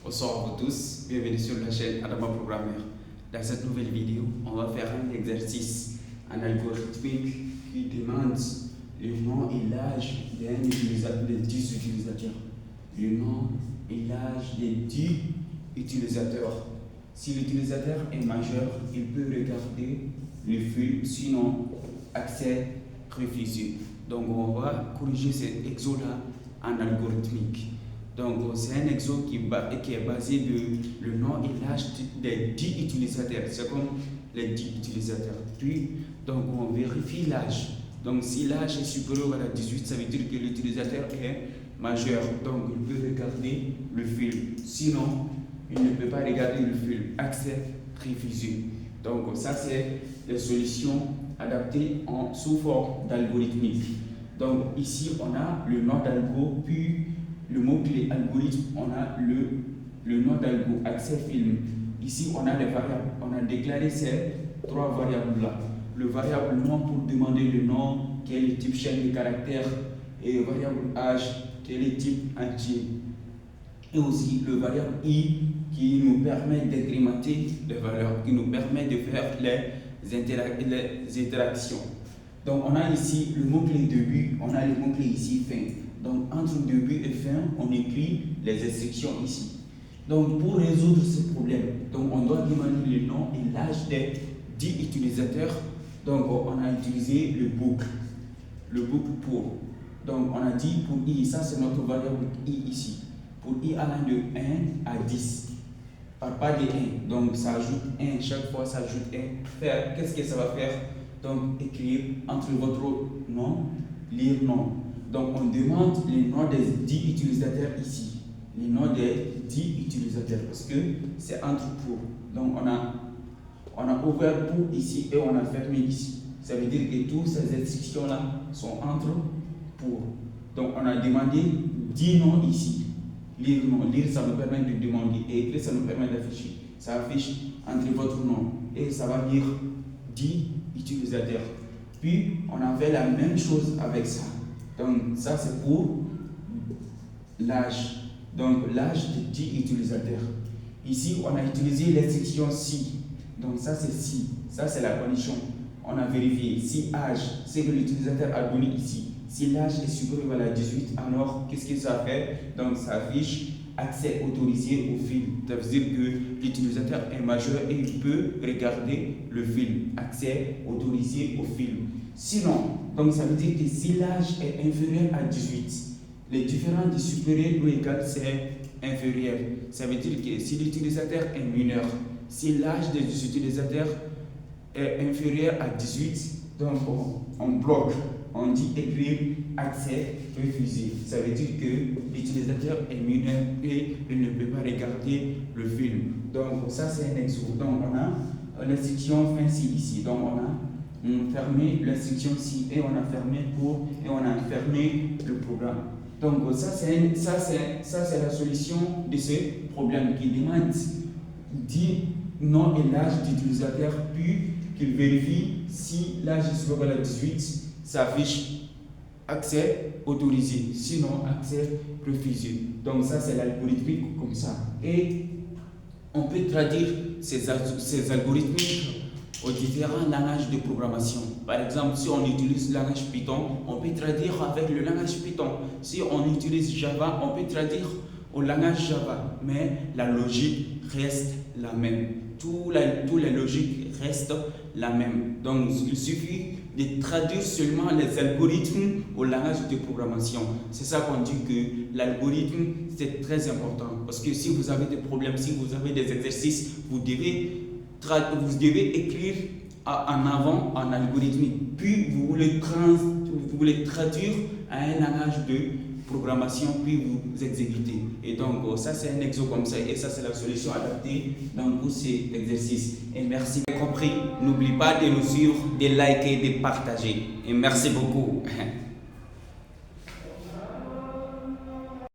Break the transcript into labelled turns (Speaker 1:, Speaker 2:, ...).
Speaker 1: Bonsoir à vous tous, bienvenue sur la chaîne Adama Programmeur. Dans cette nouvelle vidéo, on va faire un exercice, un algorithmique qui demande le nom et l'âge des 10 utilisateurs. Le nom et l'âge des 10 utilisateurs. Si l'utilisateur est majeur, il peut regarder le film, sinon accès refusé. Donc on va corriger cet exo-là en algorithmique. Donc c'est un exo qui est basé de le nom et l'âge des 10 utilisateurs. C'est comme les 10 utilisateurs. Puis, donc on vérifie l'âge. Donc si l'âge est supérieur à 18, ça veut dire que l'utilisateur est majeur. Donc il peut regarder le film. Sinon, il ne peut pas regarder le film. Accès refusé. Donc ça c'est les solutions adaptées sous forme d'algorithmique. Donc ici on a le nom d'algo, puis le mot-clé algorithme, on a le nom d'algo, accès film. Ici on a les variables, on a déclaré ces trois variables là. Le variable nom pour demander le nom, quel est le type chaîne de caractères, et le variable âge, quel est le type entier. Et aussi le variable i qui nous permet d'incrémenter les valeurs, qui nous permet de faire les interactions. Donc on a ici le mot-clé début, on a le mot-clé ici fin. Donc entre début et fin, on écrit les instructions ici. Donc pour résoudre ce problème, donc on doit demander le nom et l'âge des 10 utilisateurs. Donc on a utilisé le boucle pour. Donc on a dit pour i, ça c'est notre variable i ici. Pour i allant de 1 à 10, pas de 1. Donc ça ajoute 1, chaque fois ça ajoute 1. Faire, qu'est-ce que ça va faire? Donc écrire entre votre nom, lire nom. Donc on demande les noms des 10 utilisateurs ici. Les noms des 10 utilisateurs parce que c'est entre pour. Donc on a ouvert pour ici et on a fermé ici. Ça veut dire que toutes ces instructions-là sont entre pour. Donc on a demandé 10 noms ici. Lire nom. Lire ça nous permet de demander et écrire ça nous permet d'afficher. Ça affiche entre votre nom et ça va lire 10 utilisateurs. Puis on a fait la même chose avec ça. Donc ça c'est pour l'âge. Donc l'âge de 10 utilisateurs. Ici on a utilisé l'instruction si. Donc ça c'est si. Ça c'est la condition. On a vérifié si âge, c'est que l'utilisateur a donné ici. Si l'âge est supérieur à 18, alors qu'est-ce que ça fait? Donc ça affiche accès autorisé au film. Ça veut dire que l'utilisateur est majeur et il peut regarder le film. Accès autorisé au film. Sinon, donc ça veut dire que si l'âge est inférieur à 18, les différents du supérieur ou égal c'est inférieur. Ça veut dire que si l'utilisateur est mineur, si l'âge des utilisateurs est inférieur à 18, donc on bloque. On dit écrire accès refusé. Ça veut dire que l'utilisateur est mineur et il ne peut pas regarder le film. Donc ça c'est un exemple. Donc on a l'instruction fin si ici. Donc on a fermé l'instruction si et on a fermé pour et on a fermé le programme. Donc ça c'est la solution de ce problème qui demande dit nom et l'âge d'utilisateur puis qu'il vérifie si l'âge est supérieur à 18. Ça affiche accès autorisé, sinon accès refusé. Donc ça c'est l'algorithmique comme ça. Et on peut traduire ces algorithmiques aux différents langages de programmation. Par exemple, si on utilise le langage Python, on peut traduire avec le langage Python. Si on utilise Java, on peut traduire au langage Java. Mais la logique reste la même. Toutes les logiques restent la même. Donc il suffit de traduire seulement les algorithmes au langage de programmation. C'est ça qu'on dit que l'algorithme c'est très important. Parce que si vous avez des problèmes, si vous avez des exercices, vous devez écrire en avant en algorithmique. Puis vous voulez traduire à un langage de programmation, puis vous exécutez. Et donc ça c'est un exo comme ça et ça c'est la solution adaptée dans tous ces exercices. Et merci d'avoir compris. N'oublie pas de nous suivre, de liker, de partager. Et merci beaucoup.